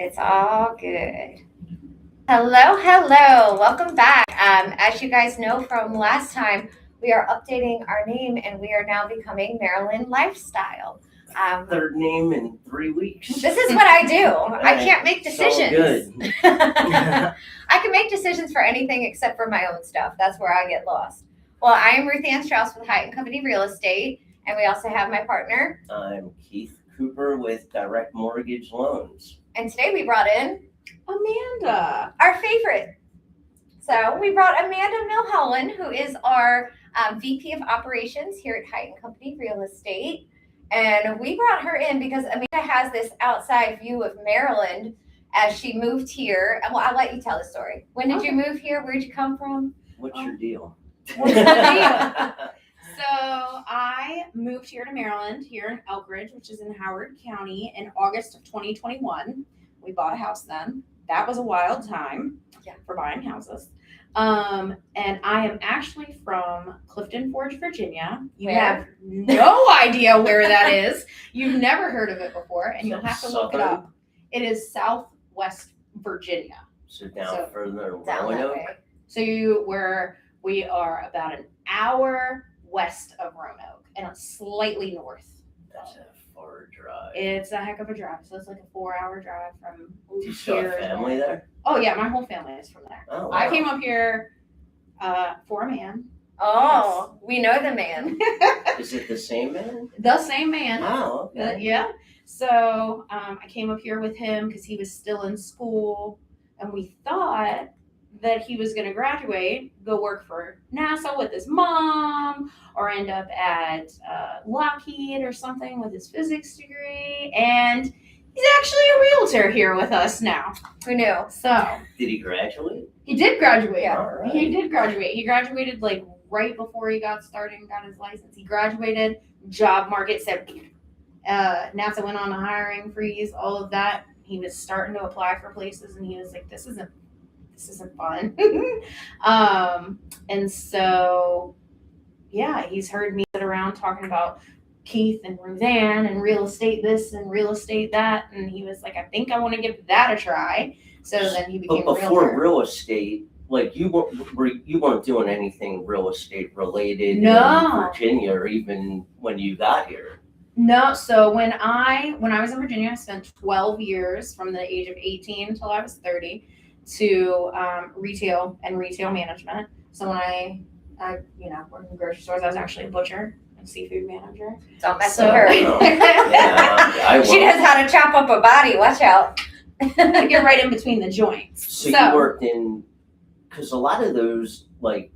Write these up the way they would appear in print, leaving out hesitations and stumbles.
It's all good. Hello. Welcome back. As you guys know from last time, we are updating our name and we are now becoming Maryland Lifestyle. Third name in 3 weeks. This is what I do. I can't make decisions. Good. I can make decisions for anything except for my own stuff. That's where I get lost. Well, I am Ruth Ann Strauss with Hyatt Company Real Estate, and we also have my partner. I'm Keith Cooper with Direct Mortgage Loans. And today we brought in Amanda, our favorite. So we brought Amanda Milhollin, who is our VP of Operations here at Hyatt Company Real Estate. And we brought her in because Amanda has this outside view of Maryland as she moved here. Well, I'll let you tell the story. When did you move here? Where'd you come from? What's your deal? What's the deal? So I moved here to Maryland, here in Elk Ridge, which is in Howard County, in August of 2021. We bought a house then. That was a wild time for buying houses. And I am actually from Clifton Forge, Virginia. You have no idea where that is. You've never heard of it before, and you'll have to look it up. It is Southwest Virginia. So down further down Roanoke. We are about an hour west of Roanoke and slightly north. That's a far drive. It's a heck of a drive. So it's like a 4-hour drive from Do you still have family there? Oh yeah, my whole family is from there. Oh, wow. I came up here for a man. Oh, we know the man. Is it the same man? The same man. Oh, okay. Yeah. So I came up here with him because he was still in school, and we thought that he was going to graduate, go work for NASA with his mom, or end up at Lockheed or something with his physics degree. And he's actually a realtor here with us now. Who knew? So Did he graduate? he did graduate. Yeah. All right. He did graduate. He graduated like right before he got started and got his license. He graduated. Job market said NASA went on a hiring freeze. All of that. He was starting to apply for places, and he was like, "This isn't fun." And so, yeah, he's heard me sit around talking about Keith and Ruth Ann and real estate this and real estate that. And he was like, I think I want to give that a try. So then he became But a before realtor. real estate, like you weren't doing anything real estate related in No. Virginia, or even when you got here. No, so when I was in Virginia, I spent 12 years from the age of 18 until I was 30 to retail and retail management. So when I worked in grocery stores, I was actually a butcher and seafood manager. Don't mess So- with her. I She knows how to chop up a body. Watch out. Get right in between the joints. So you worked in, because a lot of those like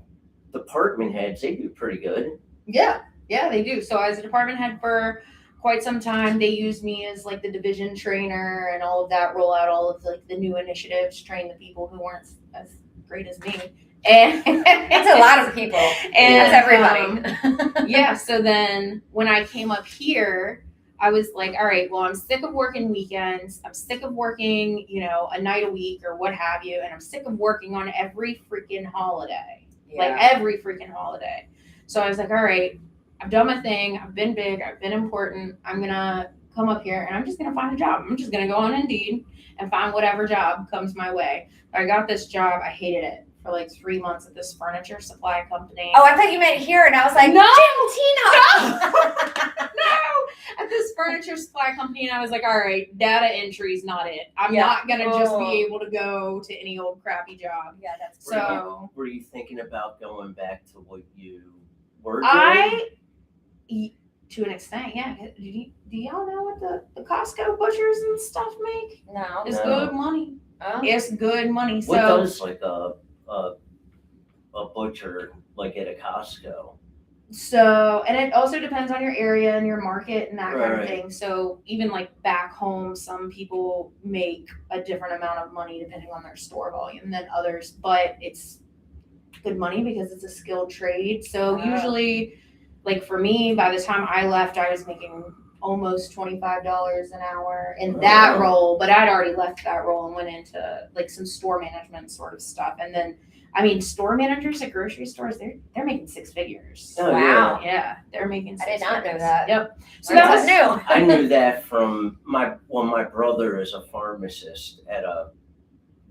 department heads, they do pretty good. Yeah, they do. So I was a department head for quite some time. They used me as like the division trainer and all of that, roll out all of like the new initiatives, train the people who weren't as great as me. And It's a lot of people. And That's everybody. yeah. So then when I came up here, I was like, all right, well, I'm sick of working weekends. I'm sick of working, a night a week or what have you. And I'm sick of working on every freaking holiday, like every freaking holiday. So I was like, all right, I've done my thing. I've been big. I've been important. I'm going to come up here and I'm just going to find a job. I'm just going to go on Indeed and find whatever job comes my way. I got this job. I hated it for like 3 months at this furniture supply company. Oh, I thought you meant here, and I was like, No. Tina. No, at this furniture supply company, and I was like, all right, data entry's not it. I'm not going to just be able to go to any old crappy job. Yeah, that's So Were you thinking about going back to what you were doing? To an extent, yeah. Do y'all know what the Costco butchers and stuff make? no. It's No. good money. Oh. It's good money. What So does like a butcher like at a Costco? and it also depends on your area and your market and that kind of Right. thing. So even like back home, some people make a different amount of money depending on their store volume than others, but it's good money because it's a skilled trade. So Wow. usually, like for me, by the time I left, I was making almost $25 an hour in that Wow. role, but I'd already left that role and went into like some store management sort of stuff. And then I mean, store managers at grocery stores, they're making six figures. Oh, Wow. Yeah, they're making I six did not know figures. that. Yep. So Learned that was something new. I knew that from my brother is a pharmacist at a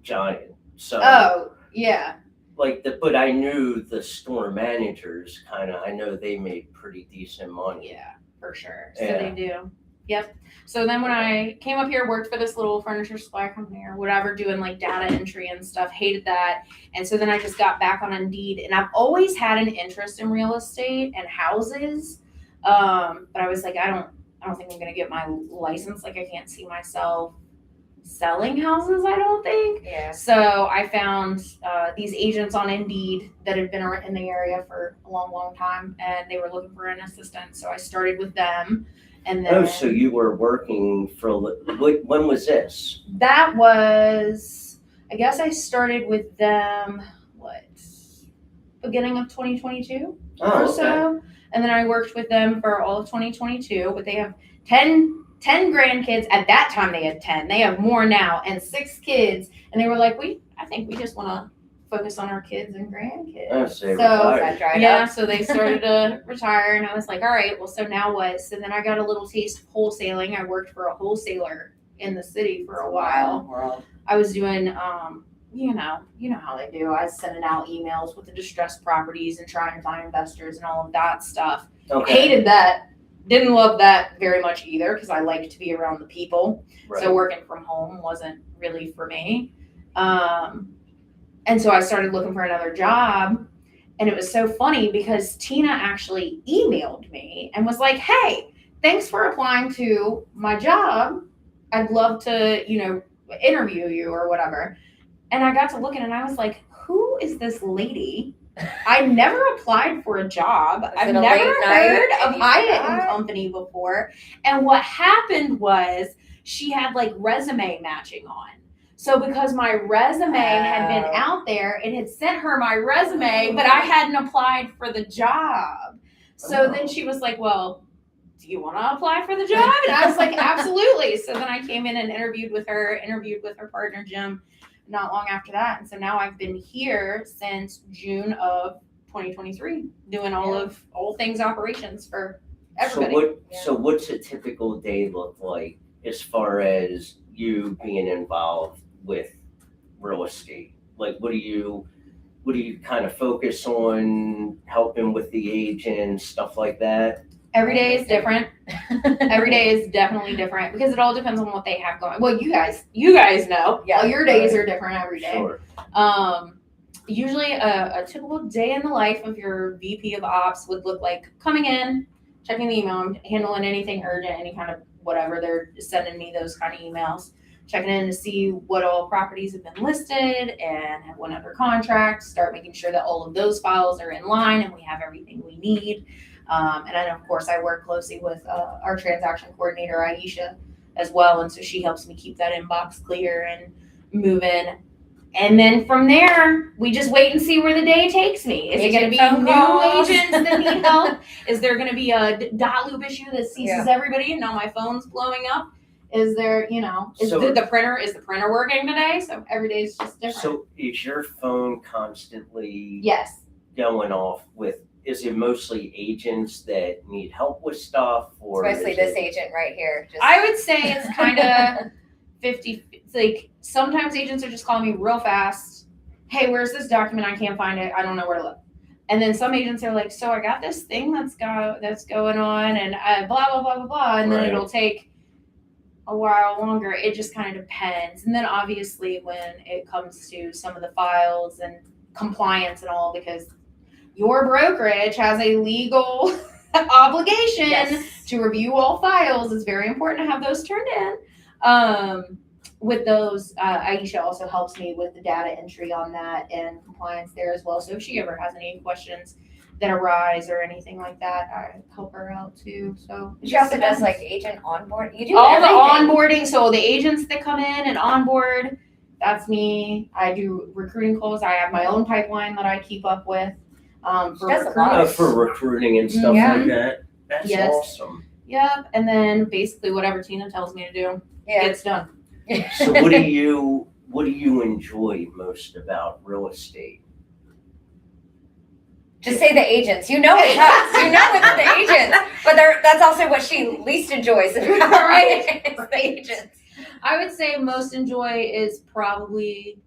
Giant. So Oh, yeah. but I knew the store managers I know they made pretty decent money. Yeah, for sure. So Yeah. they do. Yep. So then when I came up here, worked for this little furniture supply company or whatever, doing like data entry and stuff, hated that. And so then I just got back on Indeed, and I've always had an interest in real estate and houses. But I was like, I don't think I'm gonna get my license. Like I can't see myself selling houses, I don't think. Yeah. So I found these agents on Indeed that had been in the area for a long, long time, and they were looking for an assistant. So I started with them, and then So you were working for when was this? that was, I guess I started with them beginning of 2022 or Oh, okay. so, and then I worked with them for all of 2022. But they have 10 grandkids. At that time they had 10. They have more now, and 6 kids. And they were like, I think we just want to focus on our kids and grandkids. Oh, so they So, retired. That dried Yeah, up. so they started to retire, and I was like, all right, well, so now what? So then I got a little taste of wholesaling. I worked for a wholesaler in the city for a while. World. I was doing, you know how they do. I was sending out emails with the distressed properties and trying to find investors and all of that stuff. Okay. Hated that. Didn't love that very much either, because I like to be around the people. Right. So working from home wasn't really for me. And so I started looking for another job. And it was so funny because Tina actually emailed me and was like, hey, thanks for applying to my job. I'd love to, interview you or whatever. And I got to looking, and I was like, who is this lady? I never applied for a job. I've it a never late night heard and of you Hyatt forgot? Company before. And what happened was she had like resume matching on. So because my resume had been Oh. out there, it had sent her my resume, but I hadn't applied for the job. So then she was like, well, do you want to apply for the job? And I was like, absolutely. So then I came in and interviewed with her partner, Jim, not long after that. And so now I've been here since June of 2023, doing all things operations for everybody. So what's a typical day look like as far as you being involved with real estate? Like what do you kind of focus on, helping with the agents, stuff like that? Every day is different. Every day is definitely different because it all depends on what they have going. Well, you guys know. Yeah. Well, your days are different every day. Sure. Usually a typical day in the life of your VP of ops would look like coming in, checking the email, handling anything urgent, any kind of whatever. They're sending me those kind of emails, checking in to see what all properties have been listed and have went under contract, start making sure that all of those files are in line and we have everything we need. And then, of course, I work closely with our transaction coordinator, Aisha, as well. And so she helps me keep that inbox clear and moving. And then from there, we just wait and see where the day takes me. Is it going to be Phone new calls. agents that need help? Is there going to be a dot loop issue that seizes everybody and now my phone's blowing up? Is there, is So- the printer working today? So every day is just different. So is your phone constantly Yes. going off is it mostly agents that need help with stuff, or Especially is this it- agent right here. Just, I would say it's kind of 50. It's like sometimes agents are just calling me real fast. Hey, where's this document? I can't find it. I don't know where to look. And then some agents are like, so I got this thing that's going on, and blah blah blah blah blah, and then Right. it'll take a while longer. It just kind of depends. And then obviously when it comes to some of the files and compliance and all, because your brokerage has a legal obligation Yes. to review all files. It's very important to have those turned in. With those, Aisha also helps me with the data entry on that and compliance there as well. So if she ever has any questions that arise or anything like that, I help her out too. So it She also just does depends. like agent onboard. You do all everything. the onboarding. So the agents that come in and onboard, that's me. I do recruiting calls. I have my own pipeline that I keep up with. For She does a lot. recruiters. for recruiting and stuff Yeah. like that? That's Yes. awesome. Yep. And then basically whatever Tina tells me to do Yeah. gets done. So what do you enjoy most about real estate? Just say the agents. You know it's us. You know it's the agents. But that's also what she least enjoys about Right. It's the agents. I would say most enjoy is probably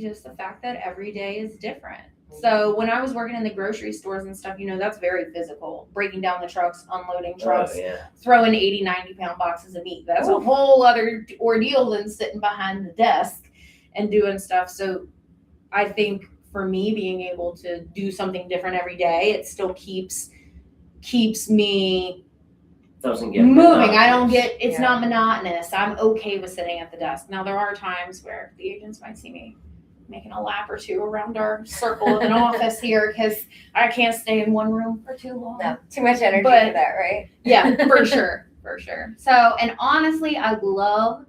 just the fact that every day is different. So when I was working in the grocery stores and stuff, that's very physical. Breaking down the trucks, unloading trucks, Oh, yeah. throwing 80, 90 pound boxes of meat. That's a whole other ordeal than sitting behind the desk and doing stuff. So I think for me, being able to do something different every day, it still keeps me Doesn't get moving. I don't monotonous. get, it's not monotonous. I'm okay with sitting at the desk. Now there are times where the agents might see me making a lap or two around our circle of an office here because I can't stay in one room for too long. No, too much energy But- for that, right? Yeah, for sure. So, and honestly, I love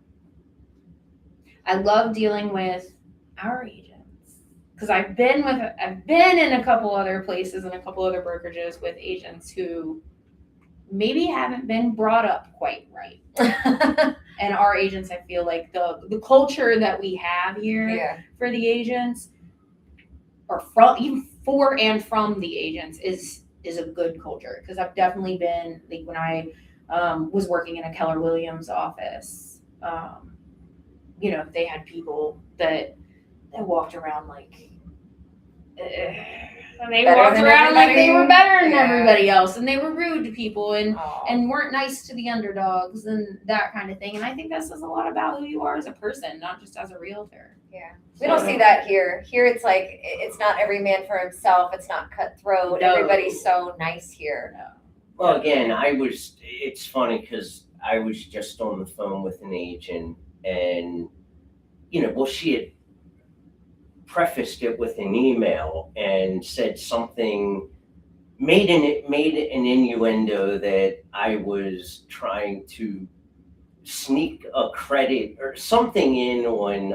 dealing with our agents because I've been in a couple other places and a couple other brokerages with agents who maybe haven't been brought up quite right. And our agents, I feel like the culture that we have here Yeah. for the agents, or even for and from the agents, is a good culture. Because I've definitely been, like when I was working in a Keller Williams office, they had people that walked around like. And they Better walked than around like they were better than Yeah. everybody else, and they were rude to people and Aw. weren't nice to the underdogs and that kind of thing. And I think that says a lot about who you are as a person, not just as a realtor. Yeah. We don't see that here. Here it's like, it's not every man for himself. It's not cutthroat. No. Everybody's so nice here. Well, again, it's funny because I was just on the phone with an agent and, she had prefaced it with an email and said something, made an innuendo that I was trying to sneak a credit or something in on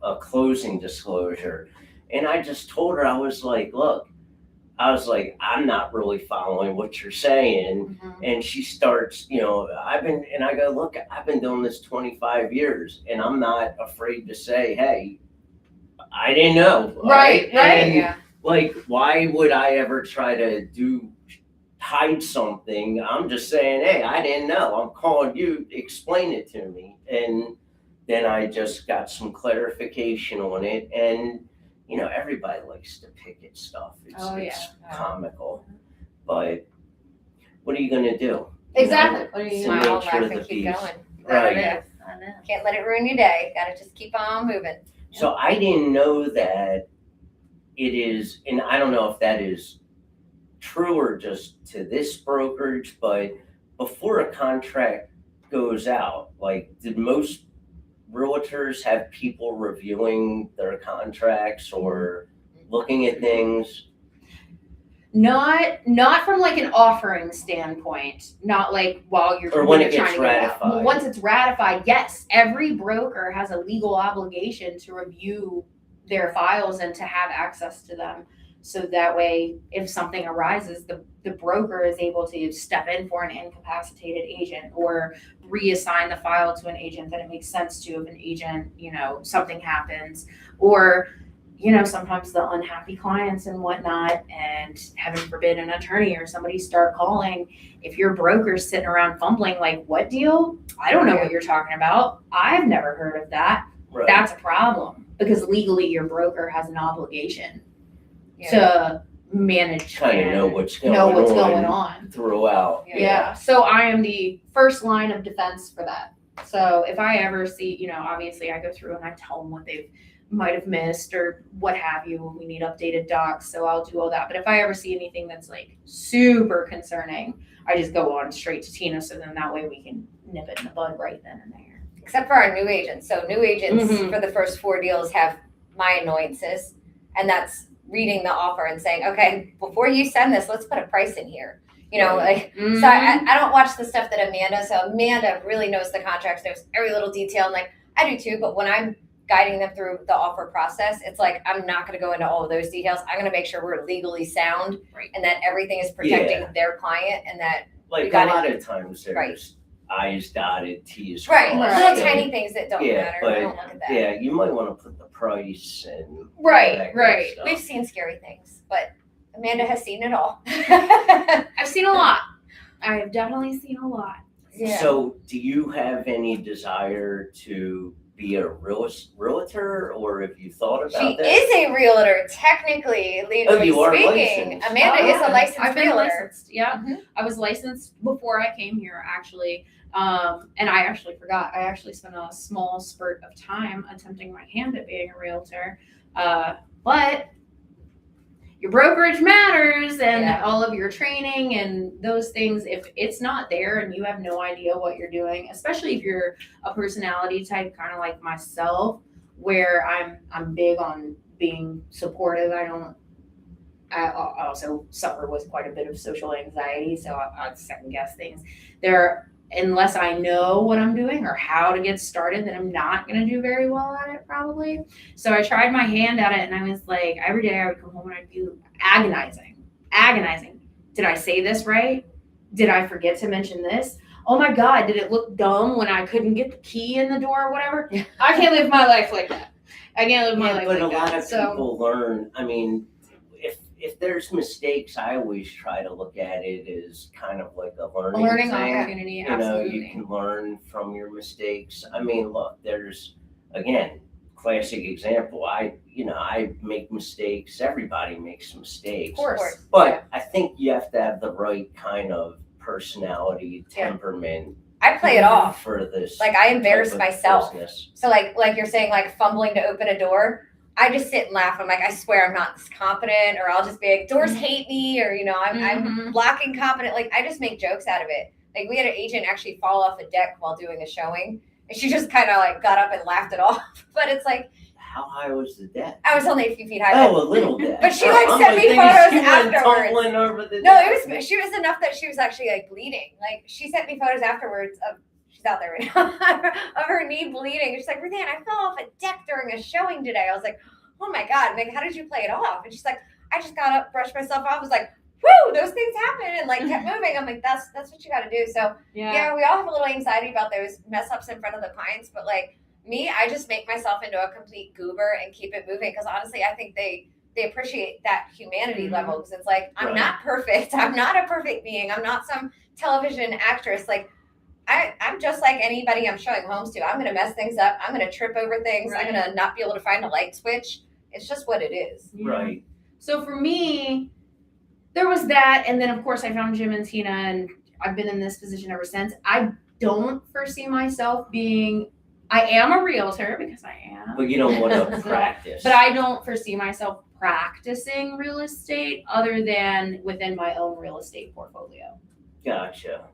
a closing disclosure. And I just told her, I was like, look, I'm not really following what you're saying. Mm-hmm. And she starts, I go, look, I've been doing this 25 years and I'm not afraid to say, hey, I didn't know. Right. And, Yeah. like, why would I ever try to hide something? I'm just saying, hey, I didn't know. I'm calling you, explain it to me. And then I just got some clarification on it. And, everybody likes to pick at stuff. It's comical. But what are you going to do? Exactly. What are It's you the Smile, nature laugh, of the and keep beast. going. Right. That it is. I know. Can't let it ruin your day. Gotta just keep on moving. So I didn't know that it is, and I don't know if that is true or just to this brokerage, but before a contract goes out, like, did most realtors have people reviewing their contracts or looking at things? Not from like an offering standpoint, not like while you're Or when you're it gets trying to get it out. ratified. Well, once it's ratified, yes, every broker has a legal obligation to review their files and to have access to them. So that way, if something arises, the broker is able to step in for an incapacitated agent or reassign the file to an agent that it makes sense to if an agent, something happens. Or sometimes the unhappy clients and whatnot, and heaven forbid an attorney or somebody start calling. If your broker's sitting around fumbling like, what deal? I don't know what you're talking about. I've never heard of that. Right. That's a problem because legally your broker has an obligation Yeah. to manage Kind of and know what's going on. throughout. Yeah. So I am the first line of defense for that. So if I ever see, obviously I go through and I tell them what they've might have missed or what have you. We need updated docs, so I'll do all that. But if I ever see anything that's like super concerning, I just go on straight to Tina, so then that way we can nip it in the bud right then and there. Except for our new agents. So new agents Mhm. for the first 4 deals have my annoyances, and that's reading the offer and saying, okay, before you send this, let's put a price in here. Like, so I don't watch the stuff that Amanda, so Amanda really knows the contracts, knows every little detail, and like I do too, but when I'm guiding them through the offer process, it's like, I'm not going to go into all of those details. I'm going to make sure we're legally sound, Right. and that everything is protecting their client, and that Like, You a gotta- lot of times there's Right. I's dotted, T's right, crossed. little Right. tiny things that don't Yeah, matter. but- We don't look at that. Yeah, you might want to put the price and all Right, that good right. stuff. We've seen scary things, but Amanda has seen it all. I've seen a lot. I have definitely seen a lot. Yeah. So, do you have any desire to be a realtor, or have you thought She about that? is a realtor, technically, legally you are speaking. licensed. Amanda is a licensed I've been realtor. licensed. Yeah, Mhm. I was licensed before I came here, actually. And I actually forgot. I actually spent a small spurt of time attempting my hand at being a realtor. But your brokerage matters, and Yeah. all of your training and those things. If it's not there and you have no idea what you're doing, especially if you're a personality type, kind of like myself, where I'm big on being supportive. I also suffer with quite a bit of social anxiety, so I second guess things. Unless I know what I'm doing or how to get started, then I'm not going to do very well at it, probably. So I tried my hand at it, and I was like, every day I would come home and I'd be agonizing. Did I say this right? Did I forget to mention this? Oh my God, did it look dumb when I couldn't get the key in the door or whatever? I can't live my life like that. I can't live my life but like a lot that. of people learn. I mean, if there's mistakes, I always try to look at it as kind of like a learning thing. Opportunity, You know, absolutely. you can learn from your mistakes. I mean, look, there's again, classic example. I make mistakes. Everybody makes mistakes. Of course. But I think you have to have the right kind of personality, Yeah. temperament I play it off. for this. Like, I embarrass type of myself. business. So like you're saying, like fumbling to open a door, I just sit and laugh. I'm like, I swear I'm not this competent, or I'll just be like, doors hate me, or I'm blocking competent. Like, I just make jokes out of it. Like, we had an agent actually fall off a deck while doing a showing, and she just kind of like got up and laughed it off. But it's like, How high was the deck? I was only a few feet high. Oh, a little deck. But she, like, I'm sent me thinking photos she went afterwards. tumbling over the No, deck. she was enough that she was actually like bleeding. Like, she sent me photos afterwards of, she's out there right now, of her knee bleeding. She's like, Ruthann, I fell off a deck during a showing today. I was like, oh my God, I'm like, how did you play it off? And she's like, I just got up, brushed myself off. I was like, woo, those things happen, and like kept moving. I'm like, that's what you got to do. So yeah, we all have a little anxiety about those mess ups in front of the clients, but like me, I just make myself into a complete goober and keep it moving, because honestly, I think they appreciate that humanity level, because it's like, I'm not perfect. I'm not a perfect being. I'm not some television actress. Like, I'm just like anybody I'm showing homes to. I'm going to mess things up. I'm going to trip over things. Right. I'm going to not be able to find a light switch. It's just what it is. Yeah. Right. So for me, there was that, and then of course I found Jim and Tina, and I've been in this position ever since. I don't foresee myself being. I am a realtor because I am. But you don't want to practice. But I don't foresee myself practicing real estate other than within my own real estate portfolio. Gotcha.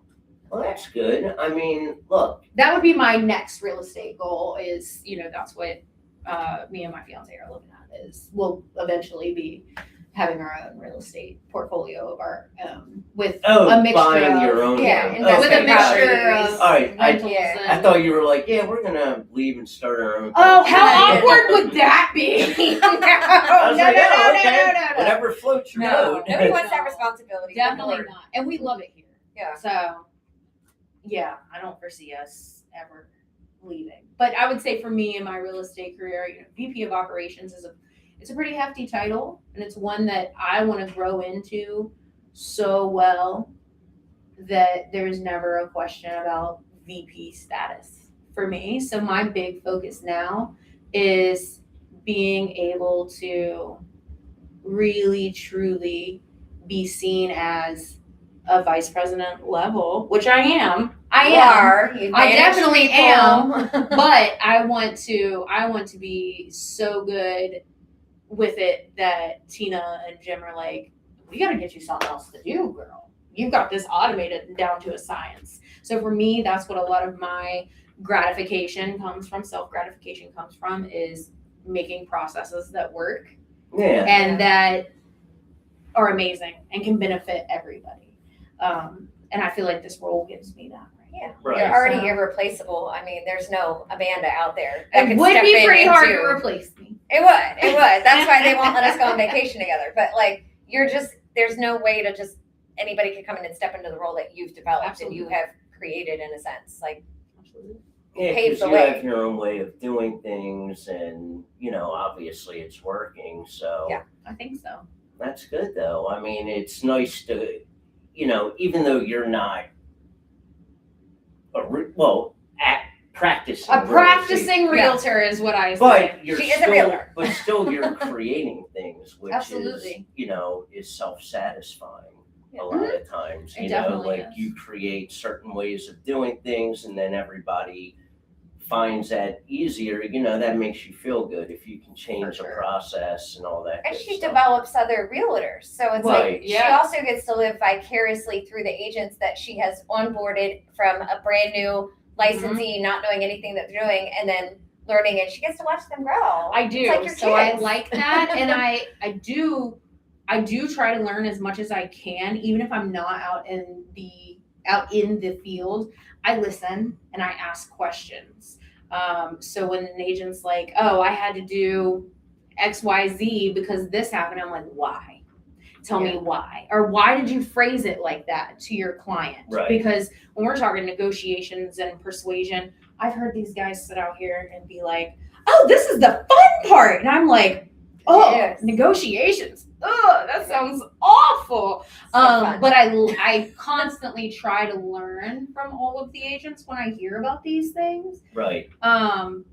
Well, that's good. I mean, look. That would be my next real estate goal. Is that's what me and my fiance are looking at. Is we'll eventually be having our own real estate portfolio of our with a mixture buying of, your own. Yeah, Okay. with a mixture properties. of All right, rentals yeah. and, I thought you were like, yeah, we're gonna leave and start our own. Oh, company. how awkward would that be? I was like, oh, okay. Whatever floats your No. boat. Nobody wants that responsibility. Definitely not. And we love it here. Yeah. So, yeah, I don't foresee us ever leaving. But I would say for me in my real estate career, VP of operations it's a pretty hefty title, and it's one that I want to grow into so well that there's never a question about VP status for me. So my big focus now is being able to really, truly be seen as a vice president level, which I am. I definitely am. But I want to be so good with it that Tina and Jim are like, we got to get you something else to do, girl. You've got this automated down to a science. So for me, that's what a lot of my gratification comes from, self-gratification comes from, is making processes that work Yeah. and that are amazing and can benefit everybody. And I feel like this role gives me that. Yeah, Right. you're already So- irreplaceable. I mean, there's no Amanda out there. It would be pretty hard to replace me. It would. That's why they won't let us go on vacation together. But like, there's no way to just, anybody can come in and step into the role that you've developed and you have created, in a sense. Like, Absolutely. Yeah, paved because the you way. have your own way of doing things, and obviously it's working. So Yeah. I think so. that's good, though. I mean, it's nice to, even though you're not, practicing. A real estate, practicing realtor is what I say. but you're She is a still, realtor. but still you're creating things, which Absolutely. is self-satisfying. Yeah. A lot of times, It definitely is. you create certain ways of doing things, and then everybody finds that easier. That makes you feel good if you can change For the sure. process and all that. And good she stuff. develops other realtors. So it's Right. like she Yeah. also gets to live vicariously through the agents that she has onboarded from a brand new licensee, not knowing anything that they're doing, and then learning, and she gets to watch them grow. I do. It's like your So I kids. like that, and I do try to learn as much as I can, even if I'm not out in the field. I listen and I ask questions. So when an agent's like, "Oh, I had to do XYZ because this happened," I'm like, "Why? Tell me why, or why did you phrase it like that to your client?" Right. Because when we're talking negotiations and persuasion, I've heard these guys sit out here and be like, "Oh, this is the fun part," and I'm like, "Oh, Yes. negotiations. Oh, that sounds awful." So fun. But I constantly try to learn from all of the agents when I hear about these things, Right.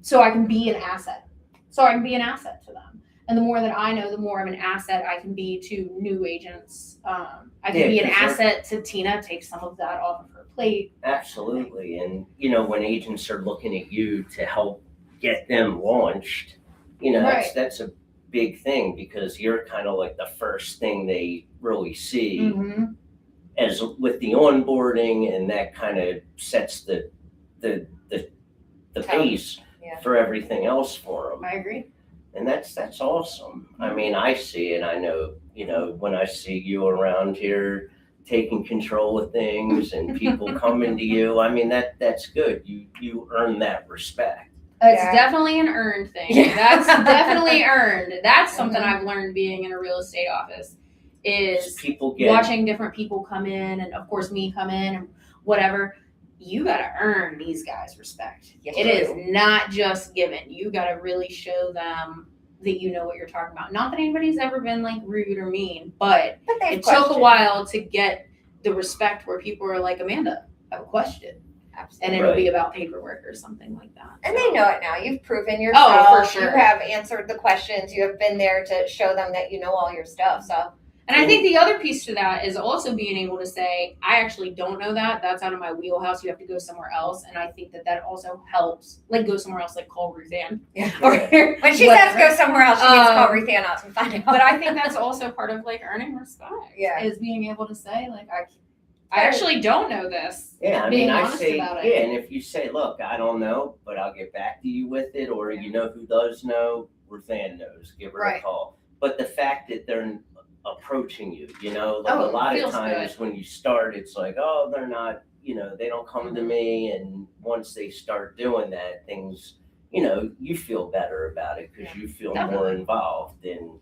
so I can be an asset. To them. And the more that I know, the more of an asset I can be to new agents. I can be an 'cause asset to Tina, take some of that off of her plate. Absolutely. And, when agents are looking at you to help get them launched, Right. that's a big thing, because you're kind of like the first thing they really see Mm-hmm. as with the onboarding, and that kind of sets the pace Yeah. for everything else for them. I agree. And that's awesome. I mean, I see it. I know, when I see you around here taking control of things and people coming to you, I mean, that's good. You earn that respect. It's Yeah. definitely an earned thing. Yeah. That's definitely earned. That's something Mhm. I've learned being in a real estate office is People get watching different people come in, and of course me come in and whatever. You got to earn these guys respect. Yes, It you is do. not just given. You got to really show them that you know what you're talking about. Not that anybody's ever been like rude or mean, but But they've it took a questioned. while to get the respect where people are like, "Amanda, I have a question." Absolutely. And it'll be Right. about paperwork or something like that. And they know it now. You've proven yourself. Oh, for sure. You have answered the questions. You have been there to show them that you know all your stuff. So And I think the other piece to that is also being able to say, "I actually don't know that. That's out of my wheelhouse. You have to go somewhere else." And I think that also helps. Like go somewhere else, like call Ruth Ann. yeah. Or When she whatever. says go somewhere else, she needs to call Ruth Ann out and find out. But I think that's also part of like earning respect. Yeah. Is being able to say like, I actually don't know this. Yeah, I being mean, I honest say, about it. yeah, and if you say, "Look, I don't know, but I'll get back to you with it," or who does know, Ruth Ann knows, give her Right. a call. But the fact that they're approaching you, like Oh, a it lot of feels times when you start, it's like, "Oh, they're not, they don't come to Mhm. me," and once they start doing that, things, you feel better about it because you feel more Definitely. involved, and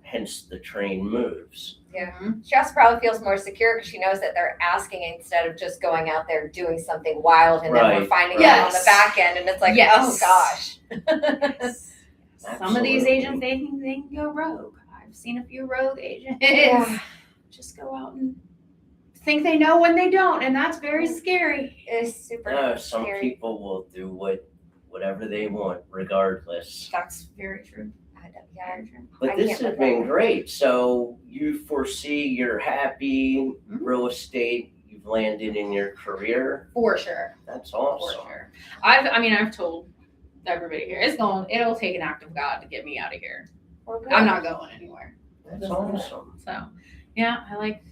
hence the train moves. Yeah. Mhm. She also probably feels more secure because she knows that they're asking instead of just going out there doing something wild and then we're Right, finding right. out on the back end and it's like, Yes. oh gosh. Some of these Absolutely. agents, they can go rogue. I've seen a few rogue agents. Yeah. Just go out and think they know when they don't, and that's very scary. It's super No, some scary. people will do whatever they want, regardless. That's very true. Yeah. Very true. But I this can't has live been that. great. So you foresee you're happy, real estate, you've landed in your career. For sure. That's For awesome. sure. I've told everybody here, it'll take an act of God to get me out of here. Well, good. I'm not going anywhere. That's awesome. So yeah, I like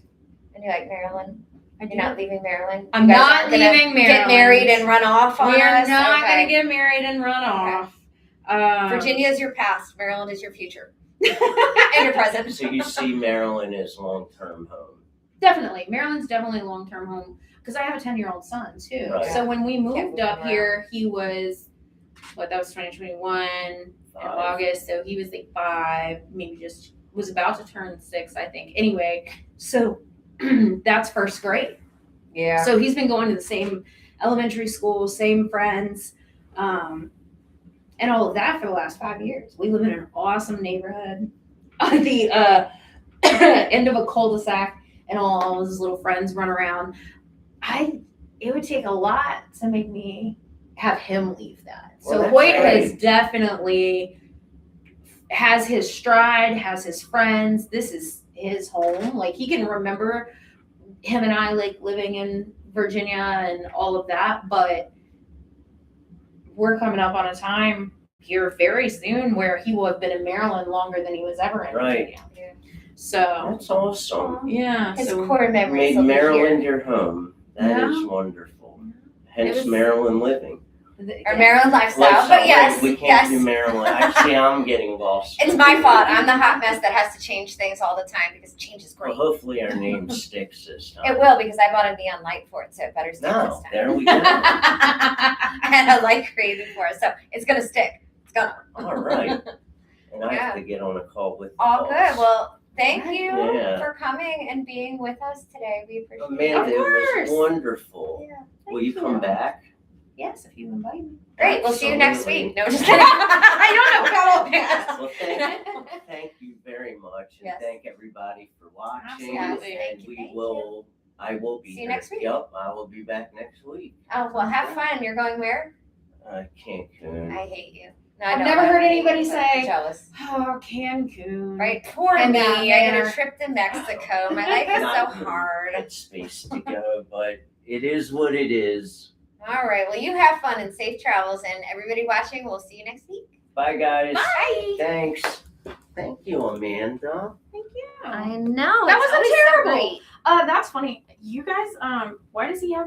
And you like Maryland? I do. You're not leaving Maryland? I'm You guys not aren't gonna leaving Get Maryland. married and run off on We are us? not Okay. gonna get married and run off. Virginia is your past. Maryland is your future. And your present. So you see Maryland as long-term home. Definitely. Maryland's definitely a long-term home because I have a 10-year-old son too. Right. So when we Can't moved move up him here, he was, that was 2021 in 5. August. So he was like 5, maybe just was about to turn 6, I think. Anyway, so that's first grade. Yeah. So he's been going to the same elementary school, same friends, and all of that for the last 5 years. We live in an awesome neighborhood on the end of a cul-de-sac, and all his little friends run around. It would take a lot to make me have him leave that. Well, So that's Hoyt great. has definitely has his stride, has his friends. This is his home. Like, he can remember him and I like living in Virginia and all of that, but we're coming up on a time here very soon where he will have been in Maryland longer than he was ever in Right. Virginia. So That's awesome. yeah, His so core memories Made will be Maryland here. your home. That is Yeah. wonderful. Hence was- Maryland living. Our Maryland lifestyle, but yes, we can't yes. do Maryland. Actually, I'm getting lost. It's my fault. I'm the hot mess that has to change things all the time because change is Well, great. hopefully our name sticks this time. It will because I bought a neon light for it, so it better stick No, this time. there we go. I had a light created for it, so it's gonna stick. It's gonna. All right. And I Yeah. have to get on a call with the All boss. good. Well, thank you Yeah. for coming and being with us today. We appreciate Amanda, it. Of it course. was wonderful. Yeah. Will you come back? yes, if you invite me. Great. We'll see you next Absolutely. week. No, just kidding. I don't know about all that. Well, thank you very much, and Yes. thank everybody for watching. Absolutely. Yes, And thank you, we thank will. I will be See you here. next week. Yep, I will be back next week. Oh well, have fun. You're going where? Cancun. I hate you. No, I've I don't. never I heard hate anybody you, but say- I'm jealous. Oh, Cancun. Right? Poor And me. that I get manner. a trip to Mexico. My life is so Not hard. good space to go, but it is what it is. All right. Well, you have fun and safe travels, and everybody watching, we'll see you next week. Bye, guys. Bye. Thanks. Thank you, Amanda. Thank you. I know. That it's wasn't always so terrible. great. That's funny. You guys, why does he have like